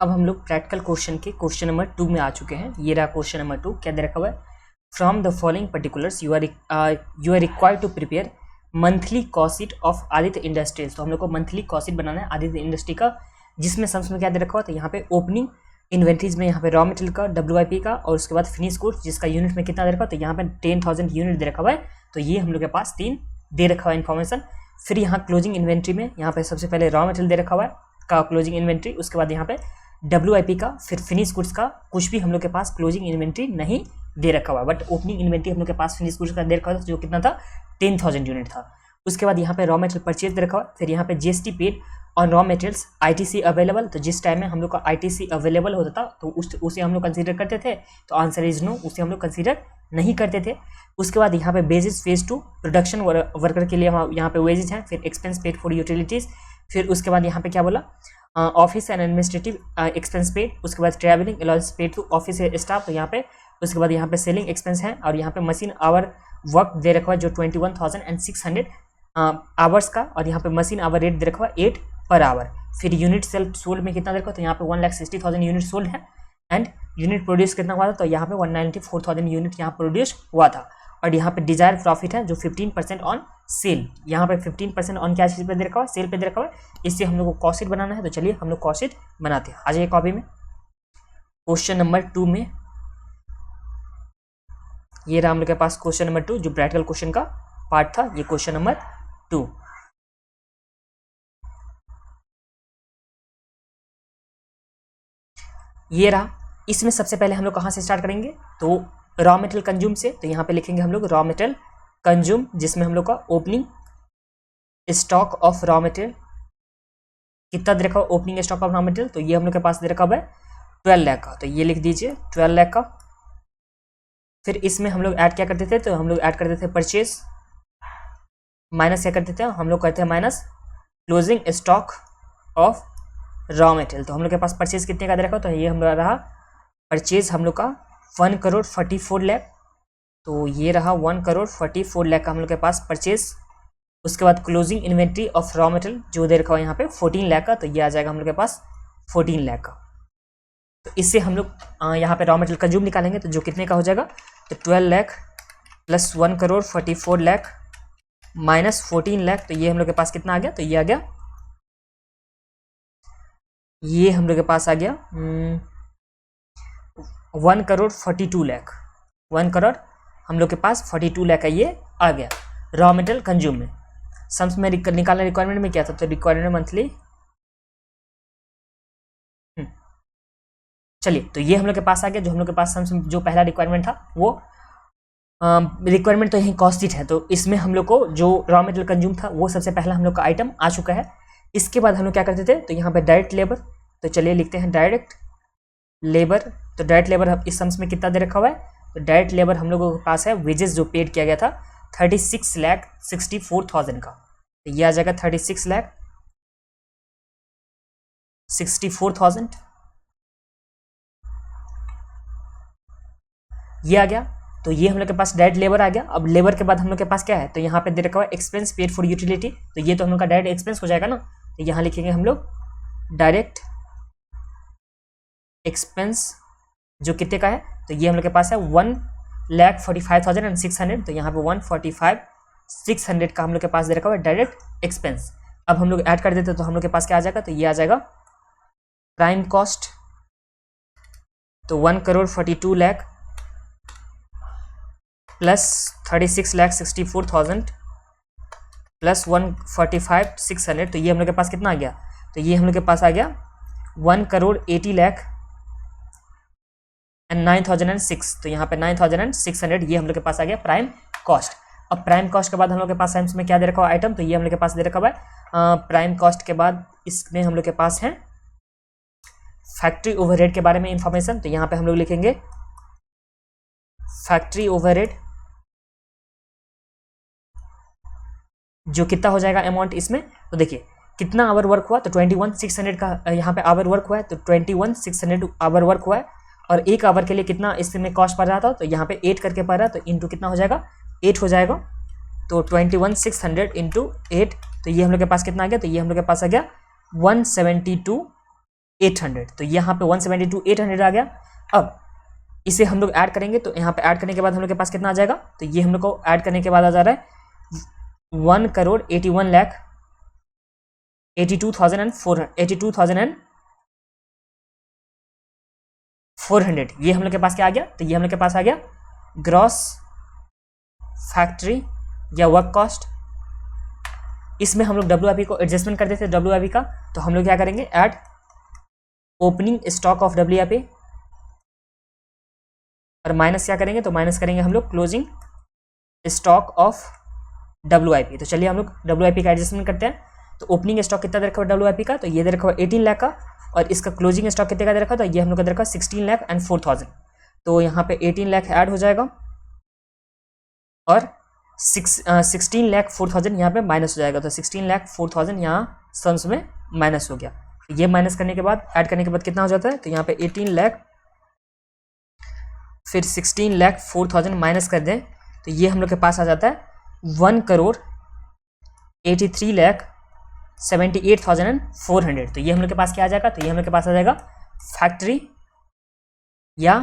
अब हम लोग प्रैक्टिकल क्वेश्चन के क्वेश्चन नंबर 2 में आ चुके हैं। ये रहा क्वेश्चन नंबर 2। क्या दे रखा हुआ है? From the following particulars you are required to prepare monthly cost sheet of Aditya industries. तो हम लोग को मंथली कॉस्ट शीट बनाना है आदित्य इंडस्ट्री का, जिसमें सम्स में क्या दे रखा हुआ है? तो यहाँ पे ओपनिंग इन्वेंट्रीज में यहाँ पे रॉ मटेरियल का WIP का, और उसके बाद फिनिश गुड्स जिसका यूनिट में कितना दे रखा है? तो यहाँ पे 10,000 यूनिट दे रखा हुआ है। तो ये हम लोग के पास 3 दे रखा हुआ है इन्फॉर्मेशन। फिर यहाँ क्लोजिंग इन्वेंट्री में यहाँ पे सबसे पहले रॉ मटेरियल दे रखा हुआ है का क्लोजिंग इन्वेंट्री, उसके बाद यहाँ पे WIP का, फिर फिनिश गुड्स का कुछ भी हम लोग के पास क्लोजिंग इन्वेंट्री नहीं दे रखा हुआ, बट ओपनिंग इन्वेंट्री हम लोग के पास फिनिश गुड्स का दे रखा हुआ था, जो कितना था? 10,000 यूनिट था। उसके बाद यहाँ पे रॉ मटेरियल परचेज दे रखा हुआ, फिर यहाँ पे GST paid on raw materials, ITC available. तो जिस टाइम में हम लोग का ITC अवेलेबल होता था तो उसे हम लोग कंसीडर करते थे, तो आंसर इज नो, उसे हम लोग कंसीडर नहीं करते थे। उसके बाद यहाँ पे बेसिस फेज 2 प्रोडक्शन वर्कर के लिए यहाँ पे वेजेज हैं, फिर एक्सपेंस पेड फॉर यूटिलिटीज, फिर उसके बाद यहाँ पे क्या बोला? Office and administrative expense paid, उसके बाद travelling allowance paid to office staff, तो यहाँ पे उसके बाद यहाँ पे सेलिंग एक्सपेंस है, और यहाँ पे मशीन आवर वर्क दे रखा हुआ जो 21,600 आवर्स का, और यहाँ पे मशीन आवर रेट दे रखा हुआ 8 पर आवर। फिर यूनिट सेल सोल्ड में कितना दे रखा है? तो यहाँ पे 1,60,000 यूनिट सोल्ड है, एंड यूनिट प्रोड्यूस कितना हुआ था? तो यहाँ पे 194,000 यूनिट यहाँ प्रोड्यूस हुआ था। और यहाँ पे डिजायर प्रॉफिट है जो 15% ऑन सेल, यहाँ पे 15% ऑन क्या चीज़ पे दे रखा हुआ? सेल पे दे रखा हुआ है। इससे हम लोग को कॉस्ट शीट बनाना है, तो चलिए हम लोग कॉस्ट शीट बनाते हैं। आ जाइए कॉपी में। क्वेश्चन नंबर 2 में ये रहा हम लोग के पास क्वेश्चन नंबर 2, जो प्रैक्टिकल क्वेश्चन का पार्ट था। ये क्वेश्चन नंबर 2 ये रहा। इसमें सबसे पहले हम लोग कहाँ से स्टार्ट करेंगे? तो रॉ मटेरियल कंज्यूम से। तो यहाँ पे लिखेंगे हम लोग रॉ मटेरियल कंज्यूम, जिसमें हम लोग का opening stock of raw material कितना दे रखा है? Opening stock of raw material, तो ये हम लोग के पास दे रखा है 12 लाख का, तो ये लिख दीजिए 12 लाख का। फिर इसमें हम लोग ऐड क्या करते थे? तो हम लोग ऐड करते थे परचेज, माइनस क्या करते थे? हम लोग करते हैं minus closing stock of raw material. तो हम लोग के पास परचेज कितने का दे रखा? तो ये हम लोग रहा परचेज हम लोग का 1,44 लाख, तो ये रहा 1,44 लाख का हम लोग के पास परचेज। उसके बाद closing inventory of raw material जो दे रखा हुआ यहाँ पे 14 लाख का, तो ये आ जाएगा हम लोग के पास 14 लाख का। तो इससे हम लोग यहाँ पे रॉ मटेरियल कंज्यूम निकालेंगे, तो जो कितने का हो जाएगा? तो 12 लाख प्लस 1,44 लाख माइनस 14 लाख, तो ये हम लोग के पास कितना आ गया? तो ये आ गया, ये हम लोग के पास आ गया 1,42 लाख। 1 करोड़ हम लोग के पास 42 लाख का ये आ गया रॉ मटेरियल कंज्यूम में। सम्स में निकालना रिक्वायरमेंट में क्या था? तो रिक्वायरमेंट मंथली, चलिए, तो ये हम लोग के पास आ गया। जो हम लोग के पास सम्स जो पहला रिक्वायरमेंट था वो रिक्वायरमेंट तो यही कॉस्ट शीट है, तो इसमें हम लोग को जो रॉ मटेरियल कंज्यूम था वो सबसे पहला हम लोग का आइटम आ चुका है। इसके बाद हम लोग क्या करते थे? तो यहाँ पे डायरेक्ट लेबर, तो चलिए लिखते हैं डायरेक्ट लेबर। तो डायरेक्ट लेबर इस सम्स में कितना दे रखा हुआ है? तो डायरेक्ट लेबर हम लोगों के पास है वेजेस जो पेड किया गया था 36,64,000 का, तो ये आ जाएगा 36,64,000 ये आ गया। तो ये हम लोग के पास डायरेक्ट लेबर आ गया। अब लेबर के बाद हम लोग के पास क्या है? तो यहाँ पे दे रखा हुआ एक्सपेंस पेड फॉर यूटिलिटी, तो ये तो हम लोग का डायरेक्ट एक्सपेंस हो जाएगा ना, तो यहाँ लिखेंगे हम लोग डायरेक्ट एक्सपेंस जो कितने का है? तो ये हम लोग के पास है 1,45,600, तो यहाँ पे 145,600 का हम लोग के पास दे रखा हुआ है डायरेक्ट एक्सपेंस। अब हम लोग ऐड कर देते तो हम लोग के पास क्या आ जाएगा? तो ये आ जाएगा प्राइम कॉस्ट, तो 1,42 लाख प्लस 36,64,000 प्लस 145,600, तो ये हम लोग के पास कितना आ गया? तो ये हम लोग के पास आ गया 1,80,09,006, तो यहाँ पे 9,600 ये हम लोग के पास आ गया प्राइम कॉस्ट। अब प्राइम कॉस्ट के बाद हम लोग के पास में क्या दे रखा हुआ आइटम? तो ये हम लोग के पास दे रखा हुआ है प्राइम कॉस्ट के बाद इसमें हम लोग के पास है फैक्ट्री ओवरहेड के बारे में इंफॉर्मेशन, तो यहाँ पे हम लोग लिखेंगे फैक्ट्री ओवरहेड जो कितना हो जाएगा अमाउंट इसमें? तो देखिए कितना आवर वर्क हुआ, तो 21,600 का यहाँ पे आवर वर्क हुआ है, तो 21,600 आवर वर्क हुआ है, और एक आवर के लिए कितना इसमें कॉस्ट पड़ रहा था? तो यहाँ पे 8 करके पड़ रहा है, तो इंटू कितना हो जाएगा? 8 हो जाएगा, तो 21,600 इंटू 8, तो ये हम लोग के पास कितना आ गया? तो ये हम लोग के पास आ गया 172 800, तो यहाँ पे 172 800 आ गया। अब इसे हम लोग ऐड करेंगे, तो यहाँ पे ऐड करने के बाद हम लोग के पास कितना आ जाएगा, तो ये हम लोग को ऐड करने के बाद आ जा रहा है 1,81,82,400, ये हम लोग के पास क्या आ गया, तो ये हम लोग के पास आ गया ग्रॉस फैक्ट्री या वर्क कॉस्ट। इसमें हम लोग WIP को एडजस्टमेंट कर देते हैं WIP का, तो हम लोग क्या करेंगे, add opening stock of WIP और माइनस क्या करेंगे, तो माइनस करेंगे हम लोग क्लोजिंग स्टॉक ऑफ WIP। तो चलिए हम लोग WIP का एडजस्टमेंट करते हैं। तो ओपनिंग स्टॉक कितना दे रखा हुआ WIP का, तो ये दे रखा हुआ 18 लाख का, और इसका क्लोजिंग स्टॉक कितने का दे रखा, तो ये हम लोग का दे रखा 16,04,000। तो यहाँ पे 18 लाख ऐड हो जाएगा और 16,04,000 यहाँ पे माइनस हो जाएगा, तो 16,04,000 यहाँ सम्स में माइनस हो गया। ये माइनस करने के बाद ऐड करने के बाद कितना हो जाता है, तो यहाँ पे 18 लाख फिर 16,04,000 माइनस कर दें, तो ये हम लोग के पास आ जाता है 1,83,78,400। तो ये हम लोग के पास क्या आ जाएगा, तो ये हम लोग के पास आ जाएगा फैक्ट्री या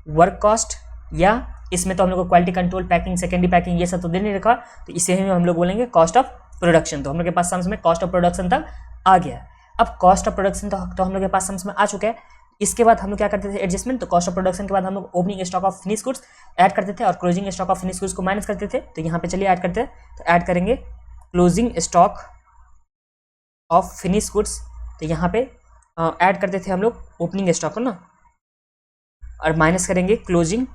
वर्क कॉस्ट, या इसमें तो हम लोग को quality control, packing, secondary packing ये सब तो दे नहीं रखा, तो इसे हम लोग बोलेंगे कॉस्ट ऑफ प्रोडक्शन। तो हम लोग के पास सम्स में कॉस्ट ऑफ प्रोडक्शन तक आ गया। अब कॉस्ट ऑफ प्रोडक्शन तो हम लोग के पास सम्स में आ चुका है। इसके बाद हम लोग क्या करते थे, एडजस्टमेंट। तो कॉस्ट ऑफ प्रोडक्शन के बाद हम लोग opening stock of finish goods add करते थे और closing stock of finish goods को माइनस करते थे। तो यहाँ पे चलिए ऐड करते हैं, तो ऐड करेंगे closing stock of finish goods, तो यहाँ पे ऐड करते थे हम लोग ओपनिंग स्टॉक को ना, और माइनस करेंगे closing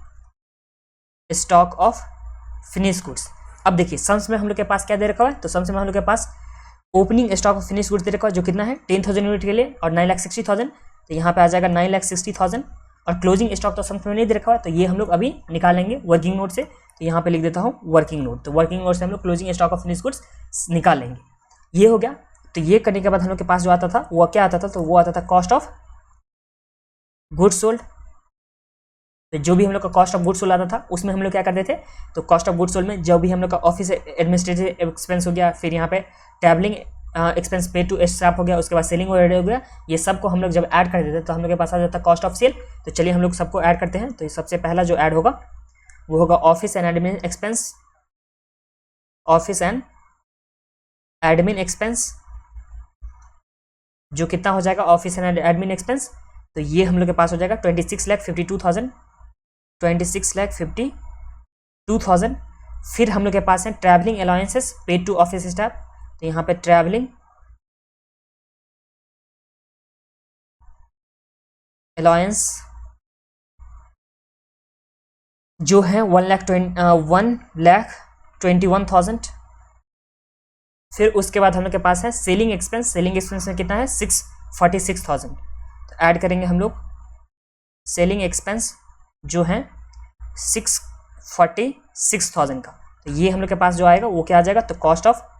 stock of finish goods. अब देखिए सम्स में हम लोग के पास क्या दे रखा है, तो सम्स में हम लोग के पास opening stock of finish goods दे रखा है जो कितना है 10,000 यूनिट के लिए और 9,60,000, तो यहाँ पे आ जाएगा 9,60,000। और क्लोजिंग स्टॉक तो सम्स में नहीं दे रखा है, तो ये हम लोग अभी निकालेंगे वर्किंग नोट से। तो यहाँ पे लिख देता हूँ वर्किंग नोट, तो वर्किंग नोट से हम लोग closing stock of finish goods निकाल लेंगे। ये हो गया। तो ये करने के बाद हम लोग के पास जो आता था वो क्या आता था, तो वो आता था कॉस्ट ऑफ गुड्स सोल्ड। तो जो भी हम लोग का कॉस्ट ऑफ गुड्स सोल्ड आता था उसमें हम लोग क्या करते थे, तो कॉस्ट ऑफ गुड्स सोल्ड में जो भी हम लोग का ऑफिस एडमिनिस्ट्रेटिव एक्सपेंस हो गया, फिर यहाँ पे ट्रैवलिंग एक्सपेंस पे टू स्टाफ हो गया, उसके बाद सेलिंग ओवरहेड हो गया, ये सब को हम लोग जब ऐड कर देते तो हम लोग के पास आ जाता कॉस्ट ऑफ सेल। तो चलिए हम लोग सबको ऐड करते हैं। तो सबसे पहला जो ऐड होगा वो होगा office and admin expense, office and admin expense जो कितना हो जाएगा ऑफिस एंड एडमिन एक्सपेंस, तो ये हम लोग के पास हो जाएगा 26,52,000, 26,52,000। फिर हम लोग के पास है travelling allowances paid to office staff, तो यहाँ पे ट्रैवलिंग अलाउंस जो है 1,21,000। फिर उसके बाद हम लोग के पास है सेलिंग एक्सपेंस, सेलिंग एक्सपेंस में कितना है 646,000। तो ऐड करेंगे हम लोग सेलिंग एक्सपेंस जो है 646,000 का, तो ये हम लोग के पास जो आएगा वो क्या आ जाएगा, तो कॉस्ट ऑफ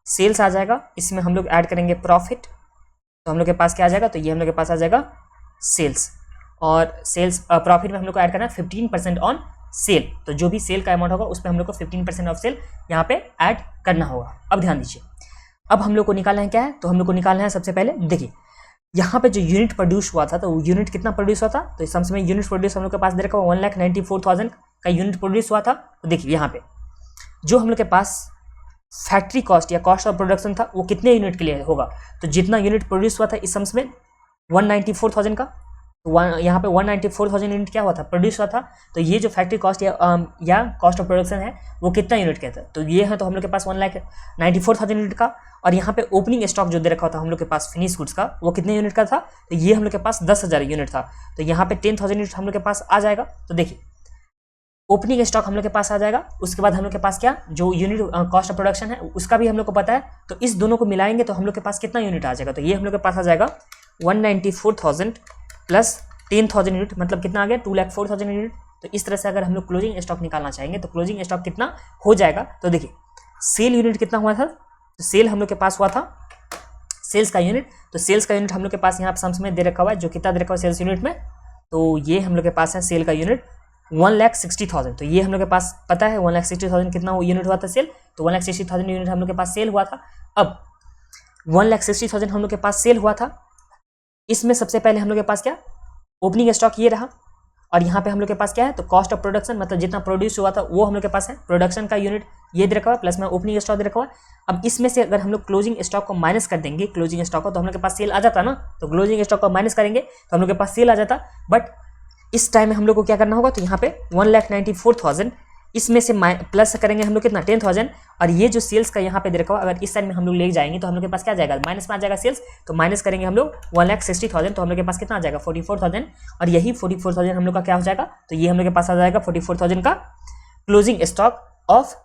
सेल्स आ जाएगा। इसमें हम लोग ऐड करेंगे प्रॉफिट, तो हम लोग के पास क्या आ जाएगा, तो ये हम लोग के पास आ जाएगा सेल्स। और सेल्स प्रॉफिट में हम लोग को ऐड करना है 15% ऑन सेल, तो जो भी सेल का अमाउंट होगा उस पर हम लोग को 15% ऑफ सेल यहाँ पे ऐड करना होगा। अब ध्यान दीजिए, अब हम लोग को निकालना है क्या है, तो हम लोग को निकालना है सबसे पहले देखिए यहाँ पे जो यूनिट प्रोड्यूस हुआ था, तो यूनिट कितना प्रोड्यूस हुआ था, तो इस सम्स में यूनिट प्रोड्यूस हम लोग के पास दे रखा 1,94,000 का यूनिट प्रोड्यूस हुआ था। तो देखिए यहाँ पे जो हम लोग के पास फैक्ट्री कॉस्ट या कॉस्ट ऑफ प्रोडक्शन था वो कितने यूनिट के लिए होगा, तो जितना यूनिट प्रोड्यूस हुआ था इस सम्स में 194,000 का, तो यहाँ पे 194,000 यूनिट क्या हुआ था, प्रोड्यूस हुआ था। तो ये जो फैक्ट्री कॉस्ट या कॉस्ट ऑफ प्रोडक्शन है वो कितना यूनिट का था, तो ये है तो हम लोग के पास 1,94,000 यूनिट का। और यहाँ पे ओपनिंग स्टॉक जो दे रखा था हम लोग के पास फिनिश गुड्स का वो कितने यूनिट का था, तो ये हम लोग के पास 10,000 यूनिट था, तो यहाँ पे 10,000 यूनिट हम लोग के पास आ जाएगा। तो देखिए ओपनिंग स्टॉक हम लोग के पास आ जाएगा, उसके बाद हम लोग के पास क्या जो यूनिट कॉस्ट ऑफ प्रोडक्शन है उसका भी हम लोग को पता है, तो इस दोनों को मिलाएंगे तो हम लोग के पास कितना यूनिट आ जाएगा, तो ये हम लोग के पास आ जाएगा 194,000 प्लस 10,000 यूनिट, मतलब कितना आ गया 2,04,000 यूनिट। तो इस तरह से अगर हम लोग क्लोजिंग स्टॉक निकालना चाहेंगे तो क्लोजिंग स्टॉक कितना हो जाएगा, तो देखिए सेल यूनिट कितना हुआ था, तो सेल हम लोग के पास हुआ था सेल्स का यूनिट, तो सेल्स का यूनिट हम लोग के पास यहाँ सम्स में दे रखा हुआ है जो कितना दे रखा हुआ है सेल्स यूनिट में, तो ये हम लोग के पास है सेल का यूनिट 1,60,000। तो ये हम लोग के पास पता है 1,60,000 कितना यूनिट हुआ था सेल, तो 1,60,000 यूनिट हम लोग के पास सेल हुआ था। अब 1,60,000 हम लोग के पास सेल हुआ था, इसमें सबसे पहले हम लोग के पास क्या, ओपनिंग स्टॉक ये रहा, और यहाँ पे हम लोग के पास क्या है, तो कॉस्ट ऑफ प्रोडक्शन मतलब जितना प्रोड्यूस हुआ था वो हम लोग के पास है, प्रोडक्शन का यूनिट ये दे रखा हुआ, प्लस में ओपनिंग स्टॉक दे रखा हुआ। अब इसमें से अगर हम लोग क्लोजिंग स्टॉक को माइनस कर देंगे, क्लोजिंग स्टॉक को, तो हम लोग के पास सेल आ जाता ना, तो क्लोजिंग स्टॉक को माइनस करेंगे तो हम लोग के पास सेल आ जाता। बट इस टाइम में हम लोग को क्या करना होगा, तो यहाँ पे 1,94,000 इसमें से प्लस करेंगे हम लोग कितना, 10,000, और ये जो सेल्स का यहाँ पे दे रखा हुआ, अगर इस साइड में हम लोग ले जाएंगे तो हम लोग के पास क्या जाएगा, माइनस में आ जाएगा सेल्स, तो माइनस करेंगे हम लोग 1,60,000, तो हम लोग के पास कितना आ जाएगा 44,000, और यही 44,000 हम लोग का क्या हो जाएगा, तो ये हम लोग के पास आ जाएगा 44,000 का closing stock of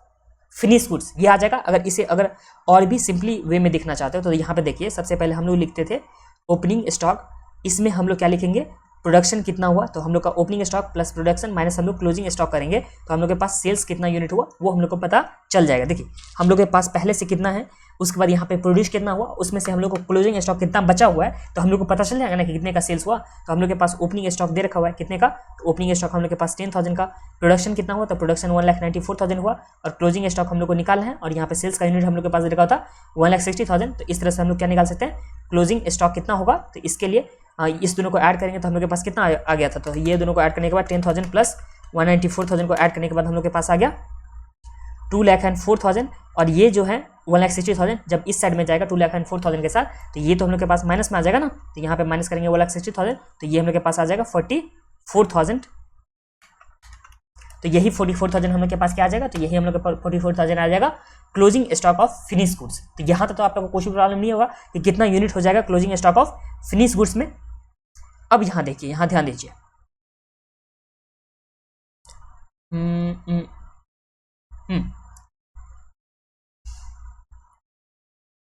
finish goods, ये आ जाएगा। अगर इसे अगर और भी सिंपली वे में दिखना चाहते हो तो यहाँ पे देखिए, सबसे पहले हम लोग लिखते थे ओपनिंग स्टॉक, इसमें हम लोग क्या लिखेंगे, प्रोडक्शन कितना हुआ, तो हम लोग का opening stock plus production minus हम लोग क्लोजिंग स्टॉक करेंगे, तो हम लोग के पास सेल्स कितना यूनिट हुआ वो हम लोग को पता चल जाएगा। देखिए हम लोग के पास पहले से कितना है, उसके बाद यहाँ पे प्रोड्यूस कितना हुआ, उसमें से हम लोग को क्लोजिंग स्टॉक कितना बचा हुआ है, तो हम लोग को पता चल जाएगा ना कि कितने का सेल्स हुआ। तो हम लोग के पास ओपनिंग स्टॉक दे रखा हुआ है कितने का, तो ओपनिंग स्टॉक हम लोग के पास 10,000 का, प्रोडक्शन कितना हुआ, तो प्रोडक्शन 1,94,000 हुआ, और क्लोजिंग स्टॉक हम लोग को निकालना है, और यहाँ पे सेल्स का यूनिट हम लोग के पास दे रखा था 1,60,000। तो इस तरह से हम लोग क्या निकाल सकते हैं, क्लोजिंग स्टॉक कितना होगा, तो इसके लिए इस दोनों को ऐड करेंगे तो हम लोग के पास कितना आ गया था, तो ये दोनों को ऐड करने के बाद 10,000 प्लस 1,94,000 को ऐड करने के बाद हम लोग के पास आ गया 2,04,000, और ये जो है 1,60,000 जब इस साइड में जाएगा 2,04,000 के साथ, तो ये तो हम लोग के पास माइनस में आ जाएगा ना, तो यहाँ पे माइनस करेंगे 1,60,000, तो ये हम लोग के पास आ जाएगा 44,000, तो यही 44,000 हम लोग के पास क्या आ जाएगा, तो यही हम लोग के पास 44,000 आ जाएगा closing stock of finish goods. तो यहाँ तक तो आप लोगों को कोई भी प्रॉब्लम नहीं होगा कि कितना यूनिट हो जाएगा closing stock of finish goods में। अब यहाँ देखिए, यहाँ ध्यान दीजिए,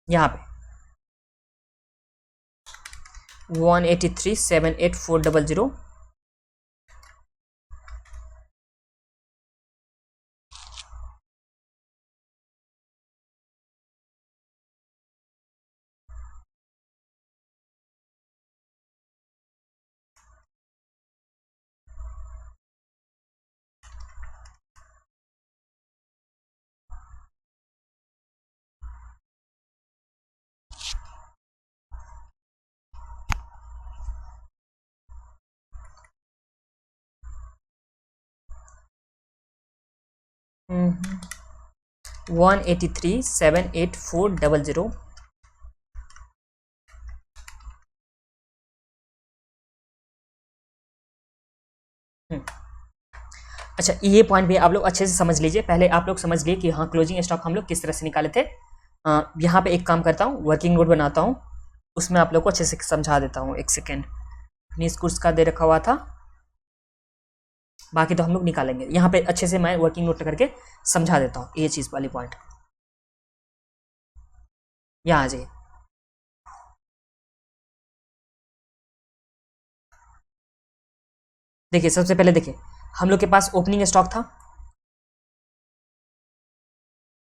यहाँ पे 183,78400 183,78400। अच्छा, ये पॉइंट भी आप लोग अच्छे से समझ लीजिए। पहले आप लोग समझ लिए कि हाँ क्लोजिंग स्टॉक हम लोग किस तरह से निकाले थे। यहाँ पे एक काम करता हूँ, वर्किंग नोट बनाता हूँ, उसमें आप लोग को अच्छे से समझा देता हूँ। एक सेकेंड, फिनिश गुड्स का दे रखा हुआ था, बाकी तो हम लोग निकालेंगे। यहाँ पे अच्छे से मैं वर्किंग नोट करके समझा देता हूँ ये चीज़ वाली पॉइंट। यहाँ आ जाइए, देखिए सबसे पहले देखिए हम लोग के पास ओपनिंग स्टॉक था,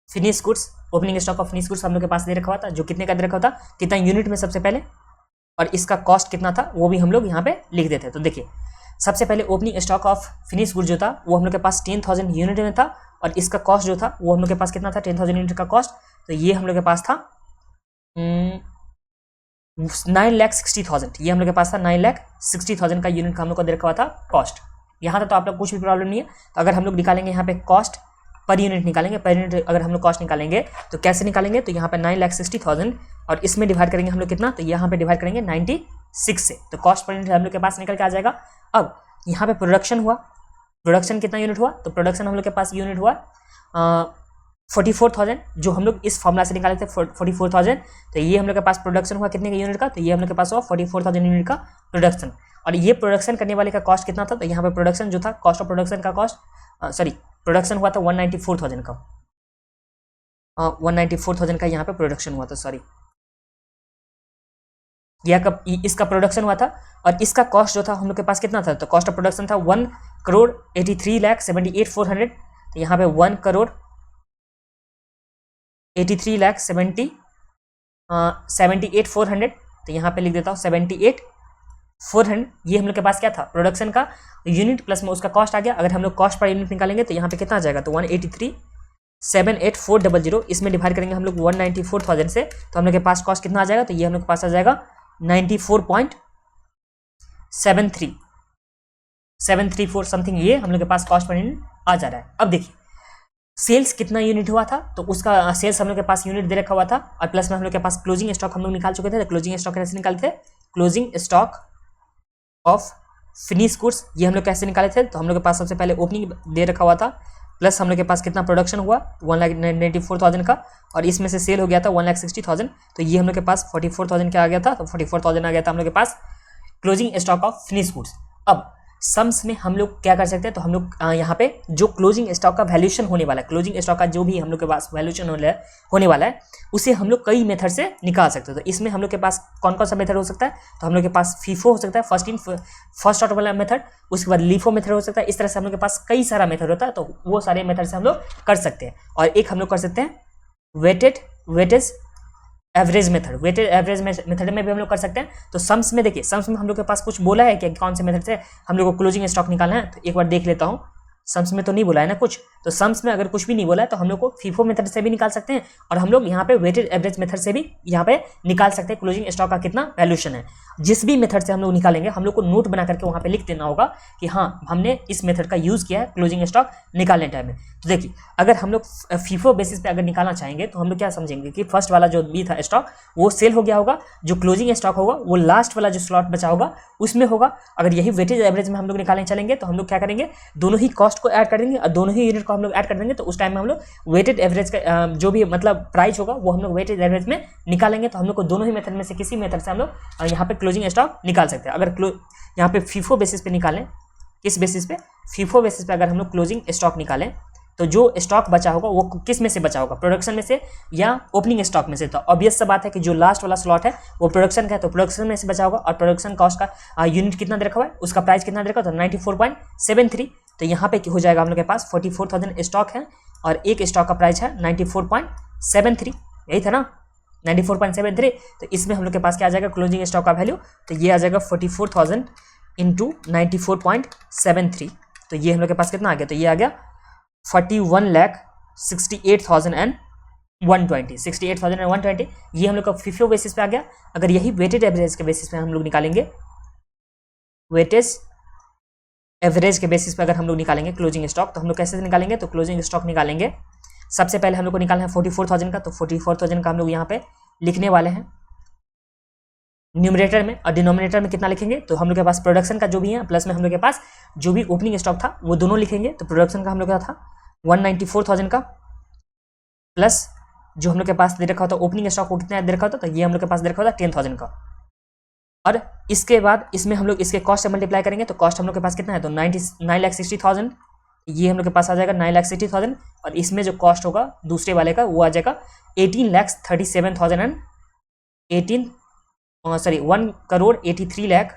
finish goods, opening stock of finish goods हम लोग के पास दे रखा हुआ था, जो कितने का दे रखा हुआ था, कितना यूनिट में सबसे पहले, और इसका कॉस्ट कितना था वो भी हम लोग यहाँ पे लिख देते हैं। तो देखिए सबसे पहले opening stock of finish good जो था वो हम लोग के पास 10,000 यूनिट में था, और इसका कॉस्ट जो था वो हम लोग के पास कितना था, 10,000 यूनिट का कॉस्ट, तो ये हम लोग के पास था 9,60,000, ये हम लोग के पास था 9,60,000 का यूनिट का हम लोग को दे रखा हुआ था कॉस्ट। यहाँ तक तो आप लोग कुछ भी प्रॉब्लम नहीं है। तो अगर हम लोग निकालेंगे यहाँ पे कॉस्ट पर यूनिट निकालेंगे, पर यूनिट अगर हम लोग कॉस्ट निकालेंगे तो कैसे निकालेंगे, तो यहाँ पे 9,60,000 और इसमें डिवाइड करेंगे हम लोग कितना, तो यहाँ पे डिवाइड करेंगे 96 से, तो कॉस्ट पर यूनिट हम लोग के पास निकल के आ जाएगा। अब यहाँ पे प्रोडक्शन हुआ, प्रोडक्शन कितना यूनिट हुआ, तो प्रोडक्शन हम लोग के पास यूनिट हुआ 44,000, जो हम लोग इस फॉर्मूला से निकाले थे 44,000, तो ये हम लोग के पास प्रोडक्शन हुआ कितने का यूनिट का, तो ये हम लोग के पास हुआ 44,000 यूनिट का प्रोडक्शन। और ये प्रोडक्शन करने वाले का कॉस्ट कितना था, तो यहाँ पे प्रोडक्शन जो था, कॉस्ट ऑफ प्रोडक्शन का कॉस्ट प्रोडक्शन हुआ था 194,000 का, 194,000 का यहाँ पे प्रोडक्शन हुआ था, सॉरी यह कब इसका प्रोडक्शन हुआ था। और इसका कॉस्ट जो था हम लोग के पास कितना था, तो कॉस्ट ऑफ प्रोडक्शन था 1,83,78,400, तो यहाँ पे 1,83,78,400, तो यहाँ पे लिख देता हूँ 78,400। ये हम लोग के पास क्या था, प्रोडक्शन का यूनिट प्लस में उसका कॉस्ट आ गया। अगर हम लोग कॉस्ट पर यूनिट निकालेंगे तो यहाँ पे कितना आ जाएगा, तो 1,83,78,400, इसमें डिवाइड करेंगे हम लोग 194,000 से, तो हम लोग के पास कॉस्ट कितना आ जाएगा, तो ये हम लोग के पास आ जाएगा 94.4 734 समथिंग ये हम लोग के पास कॉस्ट पर यूनिट आ जा रहा है। अब देखिए सेल्स कितना यूनिट हुआ था, तो उसका सेल्स हम लोग के पास यूनिट दे रखा हुआ था, और प्लस में हम लोग के पास क्लोजिंग स्टॉक हम लोग निकाल चुके थे। तो क्लोजिंग स्टॉक कैसे निकालते थे, closing stock of finish goods ये हम लोग कैसे निकाले थे, तो हम लोग के पास सबसे पहले ओपनिंग दे रखा हुआ था, प्लस हम लोग के पास कितना प्रोडक्शन हुआ 1,94,000 का, और इसमें से सेल हो गया था 1,60,000, तो ये हम लोग के पास 44,000 क्या आ गया था, तो 44,000 आ गया था हम लोग के पास closing stock of finish goods. अब सम्स में हम लोग क्या कर सकते हैं, तो हम लोग यहाँ पे जो क्लोजिंग स्टॉक का वैल्यूएशन होने वाला है, क्लोजिंग स्टॉक का जो भी हम लोग के पास वैल्यूएशन होने वाला है उसे हम लोग कई मेथड से निकाल सकते हैं। तो इसमें हम लोग के पास कौन कौन सा मेथड हो सकता है, तो हम लोग के पास फीफो हो सकता है, फर्स्ट आउट वाला मेथड, उसके बाद लीफो मेथड हो सकता है। इस तरह से हम लोग के पास कई सारा मेथड होता है, तो वो सारे मेथड से हम लोग कर सकते हैं। और एक हम लोग कर सकते हैं weightage average method, weighted average method में भी हम लोग कर सकते हैं। तो सम्स में देखिए, सम्स में हम लोग के पास कुछ बोला है कि कौन से मेथड से हम लोग को क्लोजिंग स्टॉक निकालना है, तो एक बार देख लेता हूँ। सम्स में तो नहीं बोला है ना कुछ, तो सम्स में अगर कुछ भी नहीं बोला है तो हम लोग को फीफो मेथड से भी निकाल सकते हैं, और हम लोग यहाँ पे वेटेड एवरेज मेथड से भी यहाँ पे निकाल सकते हैं क्लोजिंग स्टॉक का कितना वैल्यूएशन है। जिस भी मेथड से हम लोग निकालेंगे हम लोग को नोट बना करके वहाँ पे लिख देना होगा कि हाँ हमने इस मेथड का यूज किया है क्लोजिंग स्टॉक निकालने टाइम में। तो देखिए अगर हम लोग फीफो बेसिस पे अगर निकालना चाहेंगे तो हम लोग क्या समझेंगे कि फर्स्ट वाला जो भी था स्टॉक वो सेल हो गया होगा, जो क्लोजिंग स्टॉक होगा वो लास्ट वाला जो स्लॉट बचा होगा उसमें होगा। अगर यही वेटेज एवरेज में हम लोग निकालने चलेंगे तो हम लोग क्या करेंगे, दोनों ही कॉस्ट को ऐड कर देंगे और दोनों ही यूनिट को हम लोग ऐड कर देंगे, तो उस टाइम में हम लोग वेटेड एवरेज का जो भी मतलब प्राइस होगा वो हम लोग वेटेड एवरेज में निकालेंगे। तो हम लोग को दोनों ही मेथड में से किसी मेथड से हम लोग यहाँ पे क्लोजिंग स्टॉक निकाल सकते हैं। अगर यहाँ पे फीफो बेसिस पे निकालें, किस बेसिस पे, फीफो बेसिस पे अगर हम लोग क्लोजिंग स्टॉक निकालें तो जो स्टॉक बचा होगा वो किस में से बचा होगा, प्रोडक्शन में से या ओपनिंग स्टॉक में से। तो ऑब्वियस सा बात है कि जो लास्ट वाला स्लॉट है वो प्रोडक्शन का है, तो प्रोडक्शन में से बचा होगा, और प्रोडक्शन कॉस्ट का यूनिट कितना दे रखा हुआ है, उसका प्राइस कितना दे रखा है, तो 94.73। तो यहाँ पे हो जाएगा हम लोग के पास 44,000 स्टॉक है और एक स्टॉक का प्राइस है 94.73, यही था ना 94.73। तो इसमें हम लोग के पास क्या आ जाएगा क्लोजिंग स्टॉक का वैल्यू, तो ये आ जाएगा 44,000 इंटू 94.73। तो ये हम लोग के पास कितना आ गया, तो ये आ गया 41,68,120 ये हम लोग का फीफो बेसिस पे आ गया। अगर यही वेटेड एवरेज के बेसिस पे हम लोग निकालेंगे, वेटेज एवरेज के बेसिस पे अगर हम लोग निकालेंगे क्लोजिंग स्टॉक, तो हम लोग कैसे निकालेंगे, तो क्लोजिंग स्टॉक निकालेंगे सबसे पहले हम लोग को निकालना है 44,000 का, तो 44,000 का हम लोग यहाँ पे लिखने वाले हैं न्यूमरेटर में, और डिनोमिनेटर में कितना लिखेंगे, तो हम लोग के पास प्रोडक्शन का जो भी है प्लस में हम लोग के पास जो भी ओपनिंग स्टॉक था वो दोनों लिखेंगे। तो प्रोडक्शन का हम लोग का था 194,000 का, प्लस जो हम लोग के पास दे रखा होता ओपनिंग स्टॉक को कितना दे रखा होता, तो ये हम लोग के पास दे रखा होता 10,000 का, और इसके बाद इसमें हम लोग इसके कॉस्ट से मल्टीप्लाई करेंगे, तो कॉस्ट हम लोग के पास कितना है, तो 9,60,000, ये हम लोग के पास आ जाएगा 9,60,000, और इसमें जो कॉस्ट होगा दूसरे वाले का वो आ जाएगा 1,83,000 लाख,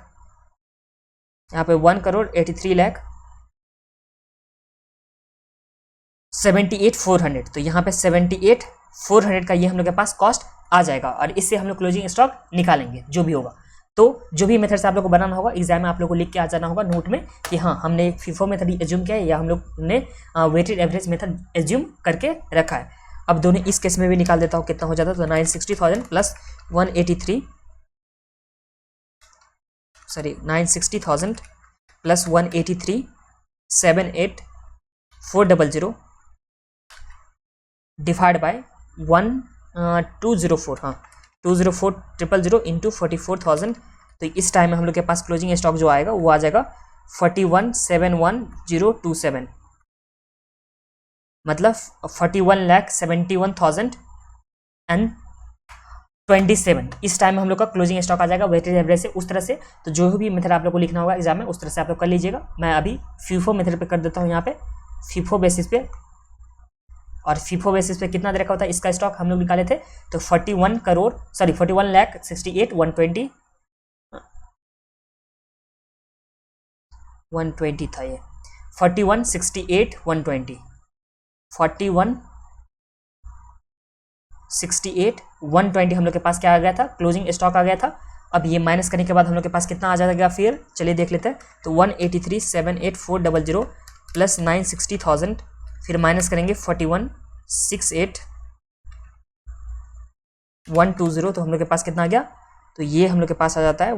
यहाँ पे 1,83,78,400, तो यहाँ पे 78,400 का ये हम लोग के पास कॉस्ट आ जाएगा, और इससे हम लोग क्लोजिंग स्टॉक निकालेंगे जो भी होगा। तो जो भी मेथड से आप लोग को बनाना होगा एग्जाम में आप लोग को लिख के आ जाना होगा नोट में कि हाँ हमने फीफो मेथड एज्यूम किया है या हम लोग ने वेटेड एवरेज मेथड एज्यूम करके रखा है। अब दोनों इस केस में भी निकाल देता हूँ कितना हो जाता है, तो 960,000 प्लस 960,000 प्लस 183 78,400 डिवाइड बाय 204, हाँ 204,000 इंटू 44,000। तो इस टाइम में हम लोग के पास क्लोजिंग स्टॉक जो आएगा वो आ जाएगा 41,71,027, मतलब 41,71,027 इस टाइम में हम लोग का क्लोजिंग स्टॉक आ जाएगा वेटेज एवरेज से। उस तरह से तो जो भी मेथड आप लोग को लिखना होगा एग्जाम में उस तरह से आप लोग कर लीजिएगा। मैं अभी फीफो मेथड पे कर देता हूँ, यहाँ पे फीफो बेसिस पे, और फीफो बेसिस पे कितना दे रखा होता है इसका स्टॉक हम लोग निकाले थे, तो 41,68,120 था, ये 41,68,120 41,68,120 हम लोग के पास क्या आ गया था, क्लोजिंग स्टॉक आ गया था। अब ये माइनस करने के बाद हम लोग के पास कितना आ जाएगा, फिर चलिए देख लेते हैं, तो 183,78,400 प्लस 960,000, फिर माइनस करेंगे 41,68,120, तो हम लोग के पास कितना आ गया, तो ये हम लोग के पास आ जाता है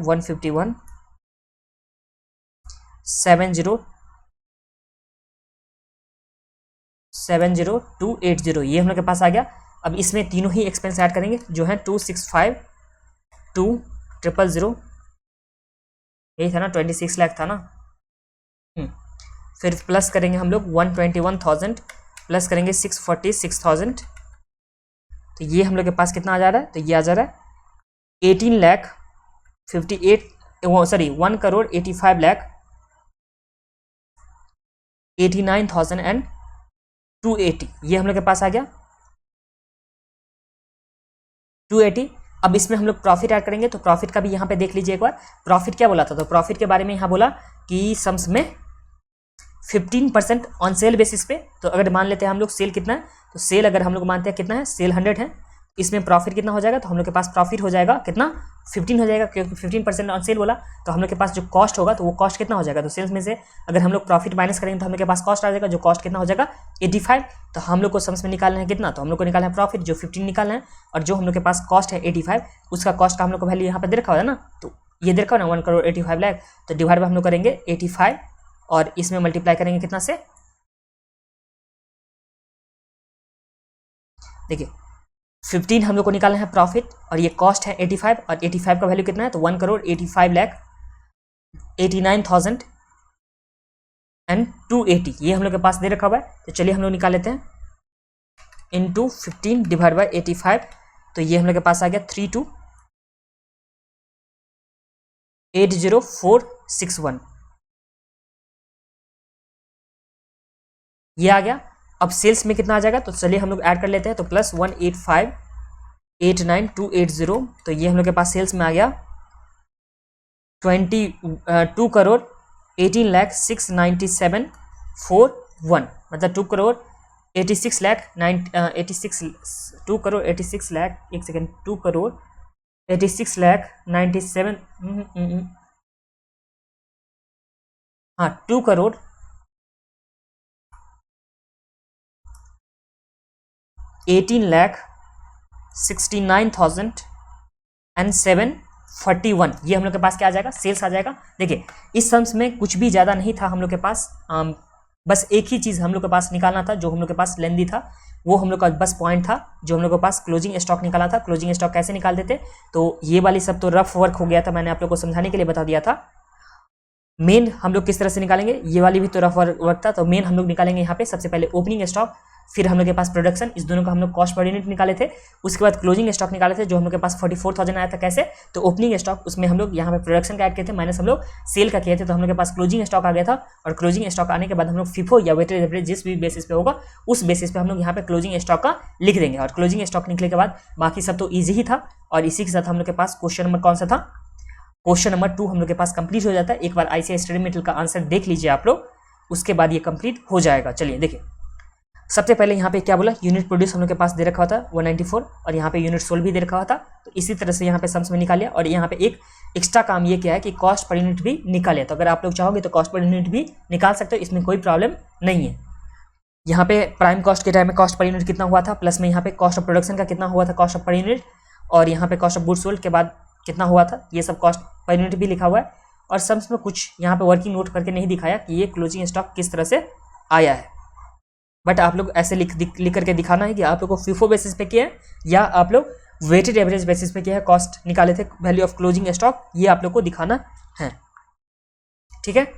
70280 ये हम लोग के पास आ गया। अब इसमें तीनों ही एक्सपेंस ऐड करेंगे जो है 265,200,000 यही था ना, 26 लाख था ना। फिर प्लस करेंगे हम लोग 121,000 प्लस करेंगे 646,000, तो ये हम लोग के पास कितना आ जा रहा है, तो ये आ जा रहा है 1,85,89,280 ये हम लोग के पास आ गया 280। अब इसमें हम लोग प्रॉफिट ऐड करेंगे, तो प्रॉफिट का भी यहाँ पे देख लीजिए एक बार। प्रॉफिट क्या बोला था, तो प्रॉफिट के बारे में यहाँ बोला कि सम्स में 15% ऑन सेल बेसिस पे। तो अगर मान लेते हैं हम लोग सेल कितना है, तो सेल अगर हम लोग मानते हैं कितना है, सेल 100 है, इसमें प्रॉफिट कितना हो जाएगा, तो हम लोग के पास प्रॉफिट हो जाएगा कितना 15 हो जाएगा, क्योंकि 15% ऑन सेल बोला। तो हम लोग के पास जो कॉस्ट होगा, तो वो कॉस्ट कितना हो जाएगा, तो सेल्स में से अगर हम लोग प्रॉफिट माइनस करेंगे तो हम लोग के पास कॉस्ट आ जाएगा, जो कॉस्ट कितना हो जाएगा 85। तो हम लोग को सम्स में निकालना है कितना, तो हम लोग को निकालना है प्रॉफिट जो 15 निकालना है, और जो हम लोग के पास कॉस्ट है 85 उसका कॉस्ट का हम लोग को वैल्यू यहाँ पर दे रखा हुआ है ना, तो ये दे रखा है ना 1,85,00,000। तो डिवाइड बाय हम लोग करेंगे 85 और इसमें मल्टीप्लाई करेंगे कितना से, देखिए 15 हम लोग को निकालना है प्रॉफिट और ये कॉस्ट है 85 और 85 का वैल्यू कितना है, तो 1,85,89,280 ये हम लोग के पास दे रखा हुआ है। तो चलिए हम लोग निकाल लेते हैं इंटू 15 डिवाइड बाई 85, तो ये हम लोग के पास आ गया 32,80461 ये आ गया। अब सेल्स में कितना आ जाएगा, तो चलिए हम लोग ऐड कर लेते हैं, तो प्लस 1,85,89,280, तो ये हम लोग के पास सेल्स में आ गया 2,18,697,401 मतलब 2,86,000,000 एक सेकेंड 2,86,000,097 हाँ 2,18,69,741 ये हम लोग के पास क्या आ जाएगा, सेल्स आ जाएगा। देखिए इस सम्स में कुछ भी ज़्यादा नहीं था हम लोग के पास, बस एक ही चीज़ हम लोग के पास निकालना था जो हम लोग के पास लेंदी था, वो हम लोग का बस पॉइंट था जो हम लोग के पास क्लोजिंग स्टॉक निकाला था। क्लोजिंग स्टॉक कैसे निकाल देते, तो ये वाली सब तो रफ वर्क हो गया था, मैंने आप लोग को समझाने के लिए बता दिया था। मेन हम लोग किस तरह से निकालेंगे, ये वाली भी तो रफ वर्क था, तो मेन हम लोग निकालेंगे यहाँ पे सबसे पहले ओपनिंग स्टॉक, फिर हम लोग के पास प्रोडक्शन, इस दोनों का हम लोग कॉस्ट पर यूनिट निकाले थे। उसके बाद क्लोजिंग स्टॉक निकाले थे जो हम लोग के पास 44,000 आया था। कैसे, तो ओपनिंग स्टॉक उसमें हम लोग यहाँ पे प्रोडक्शन का ऐड किए थे, माइनस हम लोग सेल का किए थे, तो हम लोग के पास क्लोजिंग स्टॉक आ गया था। और क्लोजिंग स्टॉक आने के बाद हम लोग फिफो या वेटेड एवरेज जिस भी बेसिस पे होगा उस बेसिस पे हम लोग यहाँ पे क्लोजिंग स्टॉक का लिख देंगे। और क्लोजिंग स्टॉक निकले के बाद बाकी सब तो ईजी ही था। और इसी के साथ हम लोग के पास क्वेश्चन नंबर कौन सा था, क्वेश्चन नंबर 2 हम लोग के पास कंप्लीट हो जाता है। एक बार आईसीआई स्टडी मटेरियल का आंसर देख लीजिए आप लोग, उसके बाद ये कंप्लीट हो जाएगा। चलिए देखिए, सबसे पहले यहाँ पे क्या बोला, यूनिट प्रोड्यूस हम लोग के पास दे रखा हुआ था 194 और यहाँ पे यूनिट सोल्ड भी दे रखा हुआ था। तो इसी तरह से यहाँ पे सम्स में निकालिए। और यहाँ पे एक एक्स्ट्रा काम ये किया है कि कॉस्ट पर यूनिट भी निकालिए। तो अगर आप लोग चाहोगे तो कॉस्ट पर यूनिट भी निकाल सकते हो, इसमें कोई प्रॉब्लम नहीं है। यहाँ पे प्राइम कॉस्ट के टाइम में कॉस्ट पर यूनिट कितना हुआ था, प्लस में यहाँ पे कॉस्ट ऑफ प्रोडक्शन का कितना हुआ था कॉस्ट ऑफ पर यूनिट, और यहाँ पे कॉस्ट ऑफ गुड्स सोल्ड के बाद कितना हुआ था, ये सब कॉस्ट पर यूनिट भी लिखा हुआ है। और सम्स में कुछ यहाँ पे वर्किंग नोट करके नहीं दिखाया कि ये क्लोजिंग स्टॉक किस तरह से आया है, बट आप लोग ऐसे लिख करके दिखाना है कि आप लोग को फीफो बेसिस पे किया है या आप लोग वेटेड एवरेज बेसिस पे किया है, कॉस्ट निकाले the value of closing stock, ये आप लोग को दिखाना है। ठीक है,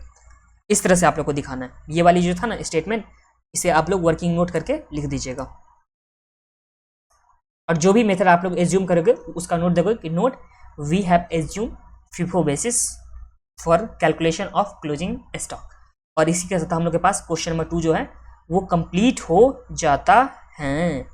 इस तरह से आप लोग को दिखाना है। ये वाली जो था ना स्टेटमेंट, इसे आप लोग वर्किंग नोट करके लिख दीजिएगा। और जो भी मेथड आप लोग एज्यूम करोगे उसका नोट देखोगे कि note we have assume FIFO basis for calculation of closing stock. और इसी के साथ हम लोग के पास क्वेश्चन नंबर 2 जो है वो कंप्लीट हो जाता है।